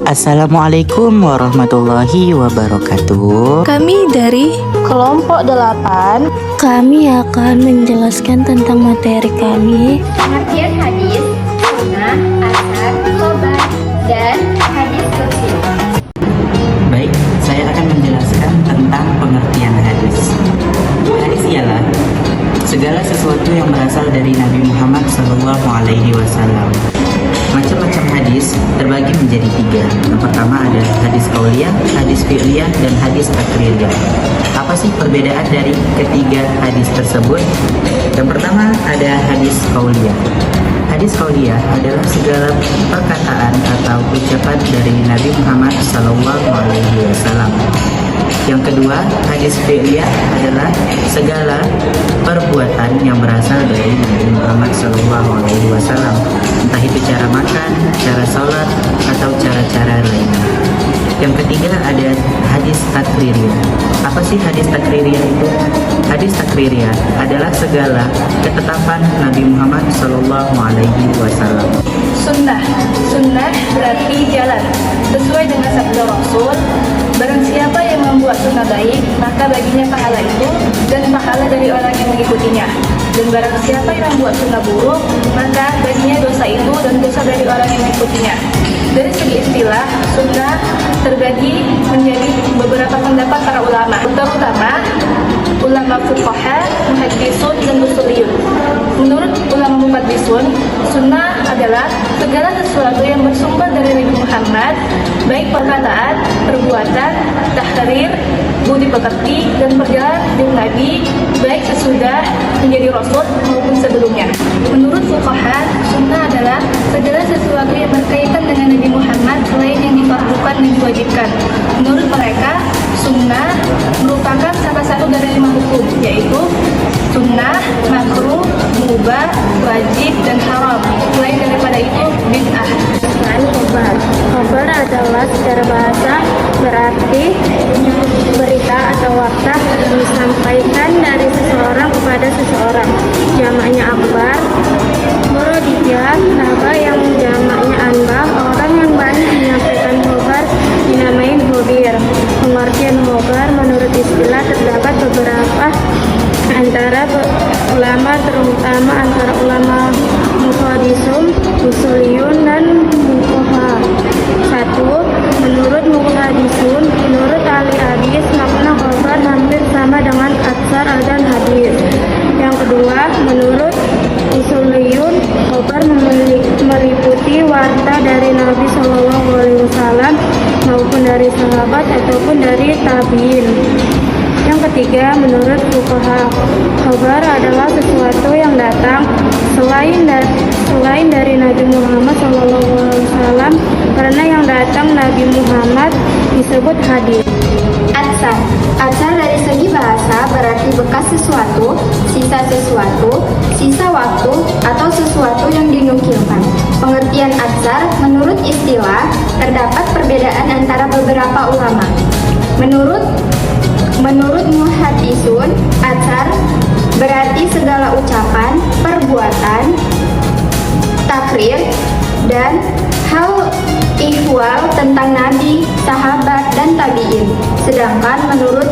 Assalamualaikum warahmatullahi wabarakatuh. Kami dari kelompok 8. Kami akan menjelaskan tentang materi kami. Pengertian hadis, sunnah, asar, khobar, dan hadis qudsi. Baik, saya akan menjelaskan tentang pengertian hadis. Hadis ialah segala sesuatu yang berasal dari Nabi Muhammad SAW. Macam-macam hadis terbagi menjadi 3. Yang pertama ada hadis qauliyah, hadis fi'liyah, dan hadis takririah. Apa sih perbedaan dari ketiga hadis tersebut? Yang pertama ada hadis qauliyah. Hadis qauliyah adalah segala perkataan atau ucapan dari Nabi Muhammad SAW. Yang kedua, hadis fi'liyah adalah segala perbuatan yang berasal dari Nabi Muhammad SAW, entah itu cara makan, cara sholat, atau cara-cara lainnya. Yang ketiga ada hadis takririah. Apa sih hadis takririah itu? Hadis takririah adalah segala ketetapan Nabi Muhammad SAW. Sunnah. Sunnah berarti jalan. Sesuai dengan sabda Rasul, barang siapa yang membuat sunnah baik, maka baginya pahala itu dan pahala dari orang yang mengikutinya. Dan barang siapa yang membuat sunnah buruk, maka baginya dosa itu dan dosa dari orang yang mengikutinya. Dari segi istilah, sunnah terbagi menjadi beberapa pendapat para ulama, terutama ulama fuqaha, muhaddisun, dan usuliyun. Menurut ulama muhaddisun, sunnah adalah segala sesuatu yang bersumber dari Nabi Muhammad, baik perkataan, perbuatan, tahrir, budi pekerti, dan perjalanan hidup Nabi, baik sesudah menjadi Rasul maupun sebelumnya. Menurut fuqaha, sunnah adalah segala sesuatu yang berkaitan dengan Nabi Muhammad selain yang difardukan dan diwajibkan. Menurut mereka, sunnah merupakan salah satu dari 5 hukum, yaitu sunnah, makruh, mubah, wajib, dan haram. Selain daripada itu, bid'ah. Khobar. Khobar adalah secara bahasa berarti berita atau warta disampaikan dari seseorang kepada seseorang. Jamaknya akbar. Muradiyah, nama yang jamaknya anbah. Orang yang banyak menyampaikan khobar dinamai khabir. Pengertian khobar menurut istilah terdapat beberapa antara ulama, terutama antara ulama muhaddisun, usuliyun, dan fuqaha. 1. Menurut muhaddisun, menurut ahli hadis, makna khabar hampir sama dengan atsar dan hadis. Yang kedua, menurut usuliyun, khabar meliputi warta dari Nabi SAW maupun dari sahabat ataupun dari tabi'in. Yang ketiga, menurut fuqaha, khabar adalah sesuatu yang datang selain dari Nabi Muhammad SAW, karena yang datang Nabi Muhammad disebut hadis. Atsar. Atsar dari segi bahasa berarti bekas sesuatu, sisa waktu, atau sesuatu yang dinukilkan. Pengertian atsar menurut istilah terdapat perbedaan antara beberapa ulama. Menurut muhaddisun, atsar berarti segala ucapan, perbuatan, takrir, dan hal ihwal tentang Nabi, sahabat, dan tabi'in. Sedangkan menurut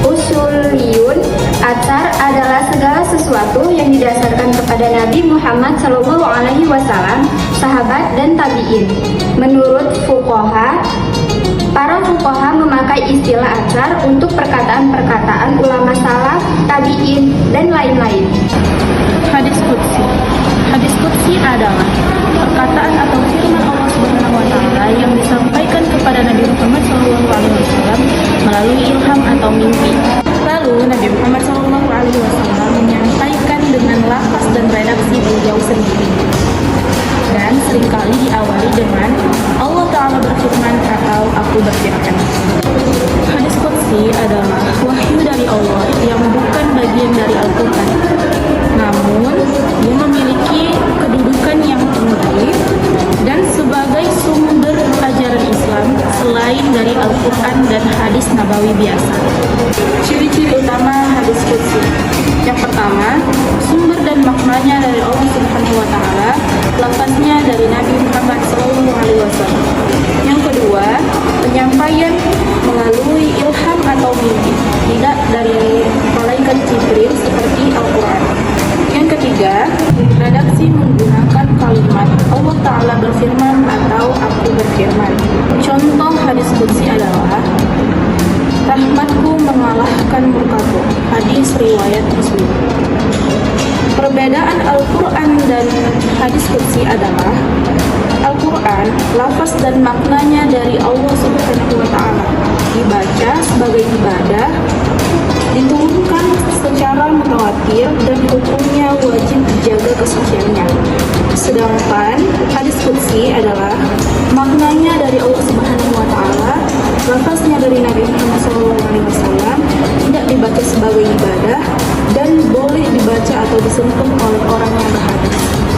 usuliyun, atsar adalah segala sesuatu yang didasarkan kepada Nabi Muhammad SAW, sahabat, dan tabi'in. Menurut fuqaha, para fuqaha memakai istilah atsar untuk perkataan-perkataan ulama salaf, tabi'in, dan lain-lain. Hadis qudsi. Hadis qudsi adalah perkataan atau firman Allah Subhanahu wa taala yang disampaikan kepada Nabi Muhammad SAW melalui ilham atau mimpi. Lalu Nabi Muhammad SAW menyampaikan dengan lafaz dan redaksi beliau sendiri. Dan seringkali diawali dengan Allah Ta'ala berfirman atau aku berfirman. Hadis qudsi adalah wahyu dari Allah yang bukan bagian dari Al-Quran, namun dia memiliki kedudukan yang tinggi dan sebagai sumber ajaran Islam selain dari Al-Quran dan hadis nabawi biasa. Ciri-ciri utama hadis qudsi. Yang pertama, sumber dan maknanya dari Allah Subhanahu wa taala, lafaznya dari Nabi Muhammad SAW. Yang kedua, penyampaian melalui ilham atau mimpi, tidak dari malaikat Jibril seperti Al-Quran. Yang ketiga, redaksi menggunakan kalimat Allah Ta'ala berfirman atau aku berfirman. Contoh hadis qudsi adalah rahmatku mengalahkan murkaku. Hadis riwayat Muslim. Perbedaan Al-Quran dan hadis qudsi adalah Al-Quran, lafaz dan maknanya dari Allah Subhanahu wa Ta'ala, dibaca sebagai ibadah, diturunkan secara mutawatir dan hukumnya wajib dijaga kesuciannya. Sedangkan hadis qudsi adalah maknanya dari Allah Subhanahu wa Ta'ala, lafaznya dari Nabi Muhammad SAW, tidak dibaca sebagai ibadah dan boleh dibaca atau disentuh oleh orang yang berhadis.